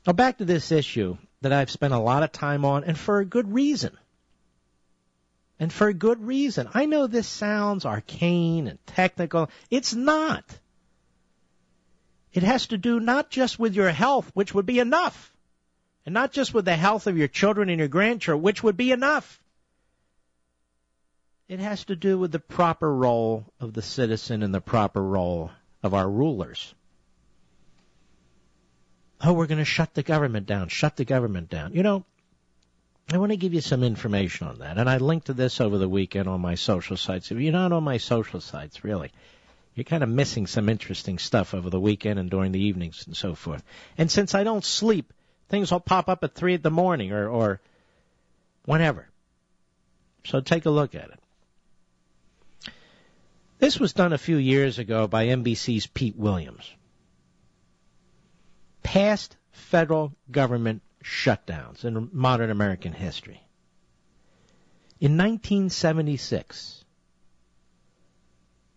Now back to this issue that I've spent a lot of time on, and for a good reason. And for a good reason. I know this sounds arcane and technical. It's not. It has to do not just with your health, which would be enough, and not just with the health of your children and your grandchildren, which would be enough. It has to do with the proper role of the citizen and the proper role of our rulers. Oh, we're going to shut the government down, shut the government down. You know, I want to give you some information on that, and I linked to this over the weekend on my social sites. If you're not on my social sites, really, you're kind of missing some interesting stuff over the weekend and during the evenings and so forth. And since I don't sleep, things will pop up at 3 a.m. or whenever. So take a look at it. This was done a few years ago by NBC's Pete Williams. Past federal government shutdowns in modern American history. In 1976,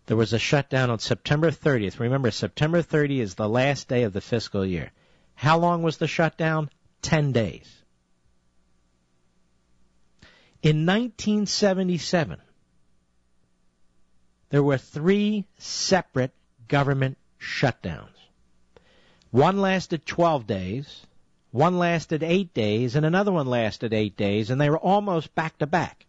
there was a shutdown on September 30th. Remember, September 30th is the last day of the fiscal year. How long was the shutdown? 10 days. In 1977, there were 3 separate government shutdowns. One lasted 12 days, one lasted 8 days, and another one lasted 8 days, and they were almost back to back.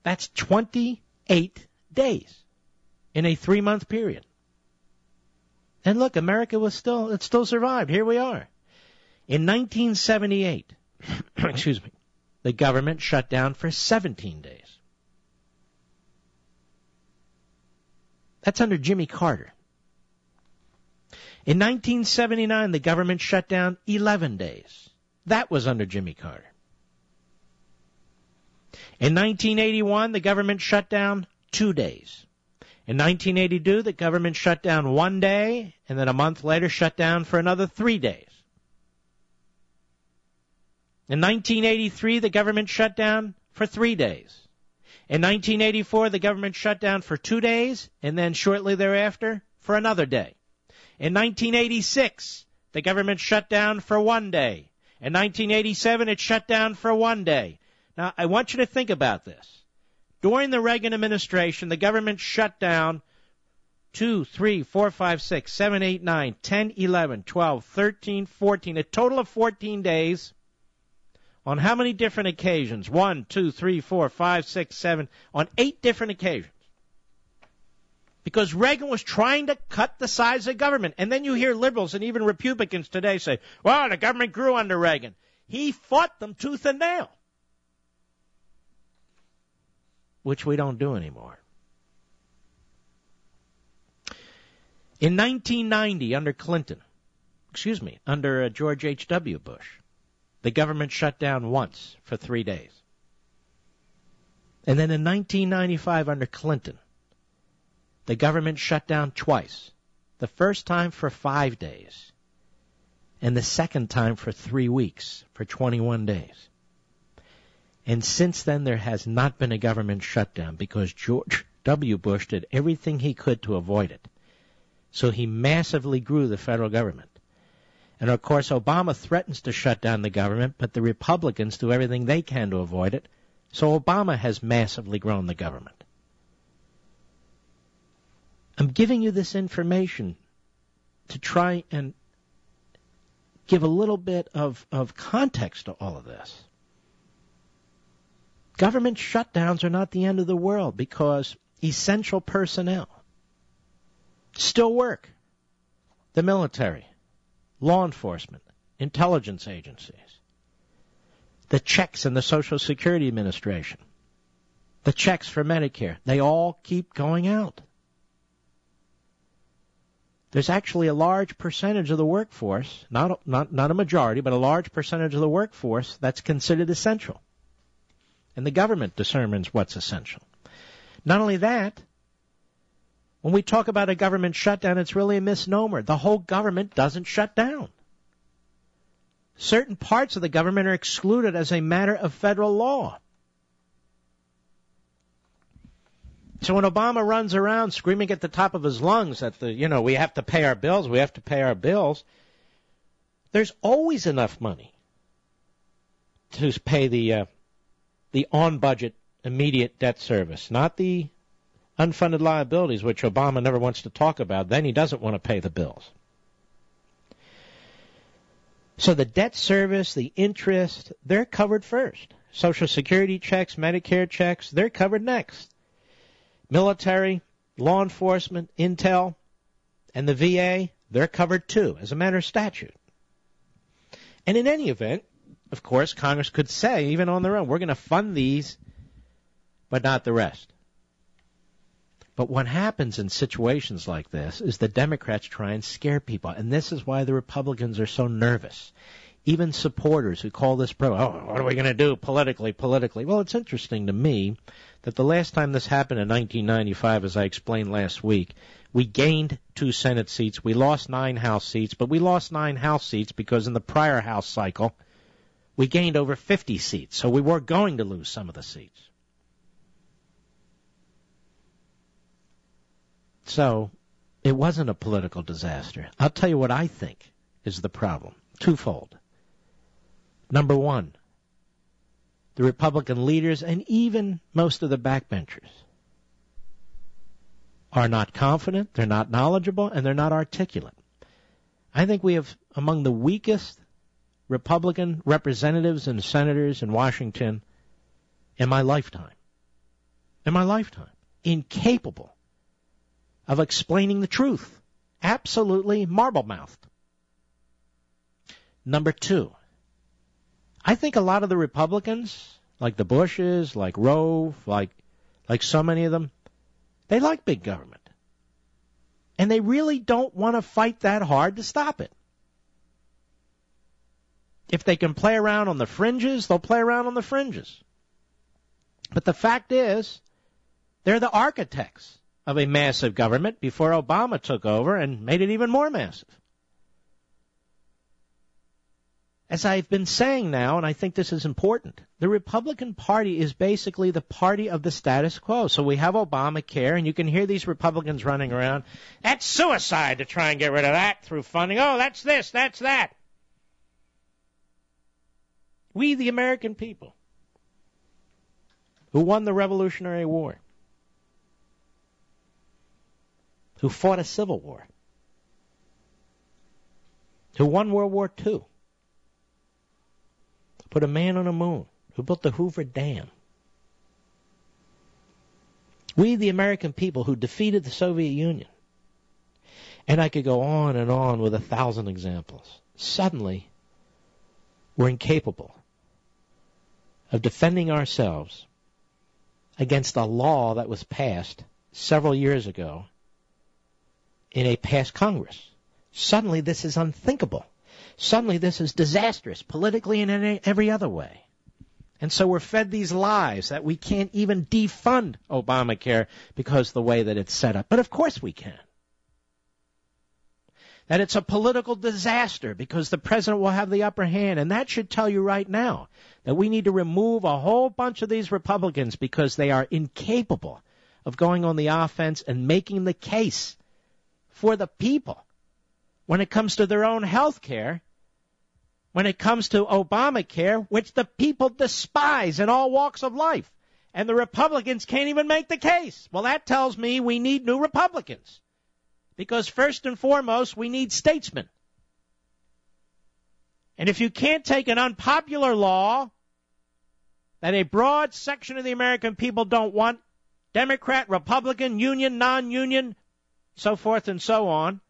That's 28 days in a 3-month period. And look, America it still survived. Here we are. In 1978, excuse me, the government shut down for 17 days. That's under Jimmy Carter. In 1979, the government shut down 11 days. That was under Jimmy Carter. In 1981, the government shut down 2 days. In 1982, the government shut down 1 day, and then a month later shut down for another 3 days. In 1983, the government shut down for 3 days. In 1984, the government shut down for 2 days, and then shortly thereafter for another day. In 1986, the government shut down for 1 day. In 1987, it shut down for 1 day. Now, I want you to think about this. During the Reagan administration, the government shut down 2, 3, 4, 5, 6, 7, 8, 9, 10, 11, 12, 13, 14, a total of 14 days. On how many different occasions? 1, 2, 3, 4, 5, 6, 7, on 8 different occasions. Because Reagan was trying to cut the size of government. And then you hear liberals and even Republicans today say, well, the government grew under Reagan. He fought them tooth and nail. Which we don't do anymore. In 1990, under George H.W. Bush, the government shut down once for 3 days. And then in 1995, under Clinton, the government shut down twice. The first time for 5 days, and the second time for 3 weeks, for 21 days. And since then, there has not been a government shutdown because George W. Bush did everything he could to avoid it. So he massively grew the federal government. And, of course, Obama threatens to shut down the government, but the Republicans do everything they can to avoid it. So Obama has massively grown the government. I'm giving you this information to try and give a little bit of context to all of this. Government shutdowns are not the end of the world because essential personnel still work. The military, law enforcement, intelligence agencies, the checks in the Social Security Administration, the checks for Medicare, they all keep going out. There's actually a large percentage of the workforce, not a majority, but a large percentage of the workforce that's considered essential. And the government determines what's essential. Not only that, when we talk about a government shutdown, it's really a misnomer. The whole government doesn't shut down. Certain parts of the government are excluded as a matter of federal law. So when Obama runs around screaming at the top of his lungs that we have to pay our bills, we have to pay our bills, there's always enough money to pay the on-budget immediate debt service, not the unfunded liabilities, which Obama never wants to talk about. Then he doesn't want to pay the bills. So the debt service, the interest, they're covered first. Social Security checks, Medicare checks, they're covered next. Military, law enforcement, intel, and the VA, they're covered too, as a matter of statute. And in any event, of course, Congress could say, even on their own, we're going to fund these, but not the rest. But what happens in situations like this is the Democrats try and scare people, and this is why the Republicans are so nervous. Even supporters who call this what are we going to do politically? Well, it's interesting to me that the last time this happened in 1995, as I explained last week, we gained 2 Senate seats, we lost 9 House seats, but we lost 9 House seats because in the prior House cycle, we gained over 50 seats, so we were going to lose some of the seats. So it wasn't a political disaster. I'll tell you what I think is the problem. Twofold. Number one, the Republican leaders and even most of the backbenchers are not confident, they're not knowledgeable, and they're not articulate. I think we have among the weakest Republican representatives and senators in Washington in my lifetime. Incapable of explaining the truth. Absolutely marble-mouthed. Number two, I think a lot of the Republicans, like the Bushes, like Rove, like so many of them, they like big government. And they really don't want to fight that hard to stop it. If they can play around on the fringes, they'll play around on the fringes. But the fact is, they're the architects of a massive government before Obama took over and made it even more massive. As I've been saying now, and I think this is important, the Republican Party is basically the party of the status quo. So we have Obamacare, and you can hear these Republicans running around. That's suicide to try and get rid of that through funding. Oh, that's this, that's that. We, the American people, who won the Revolutionary War, who fought a civil war, who won World War II, put a man on the moon, who built the Hoover Dam. We, the American people who defeated the Soviet Union. And I could go on and on with 1,000 examples. Suddenly, we're incapable of defending ourselves against a law that was passed several years ago in a past Congress. Suddenly, this is unthinkable. Suddenly, this is disastrous, politically and in every other way. And so we're fed these lies that we can't even defund Obamacare because of the way that it's set up. But of course we can. That it's a political disaster because the president will have the upper hand. And that should tell you right now that we need to remove a whole bunch of these Republicans because they are incapable of going on the offense and making the case for the people when it comes to their own health care, when it comes to Obamacare, which the people despise in all walks of life. And the Republicans can't even make the case. Well, that tells me we need new Republicans. Because first and foremost, we need statesmen. And if you can't take an unpopular law that a broad section of the American people don't want, Democrat, Republican, union, non-union, so forth and so on,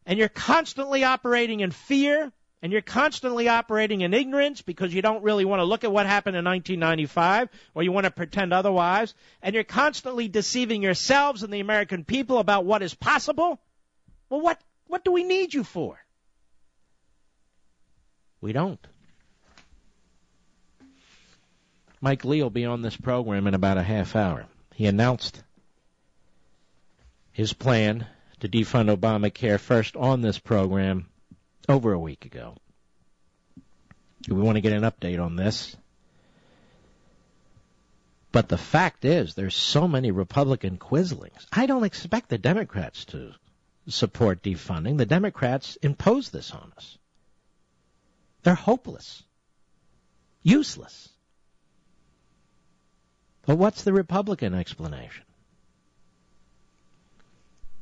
and you're constantly operating in fear, and you're constantly operating in ignorance because you don't really want to look at what happened in 1995 or you want to pretend otherwise, and you're constantly deceiving yourselves and the American people about what is possible, well, what do we need you for? We don't. Mike Lee will be on this program in about a half hour. He announced his plan to defund Obamacare first on this program over a week ago. We want to get an update on this. But the fact is, there's so many Republican quislings. I don't expect the Democrats to support defunding. The Democrats impose this on us. They're hopeless. Useless. But what's the Republican explanation?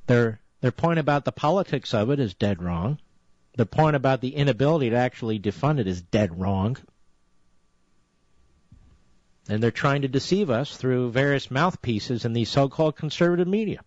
Their point about the politics of it is dead wrong. The point about the inability to actually defund it is dead wrong. And they're trying to deceive us through various mouthpieces in the so-called conservative media.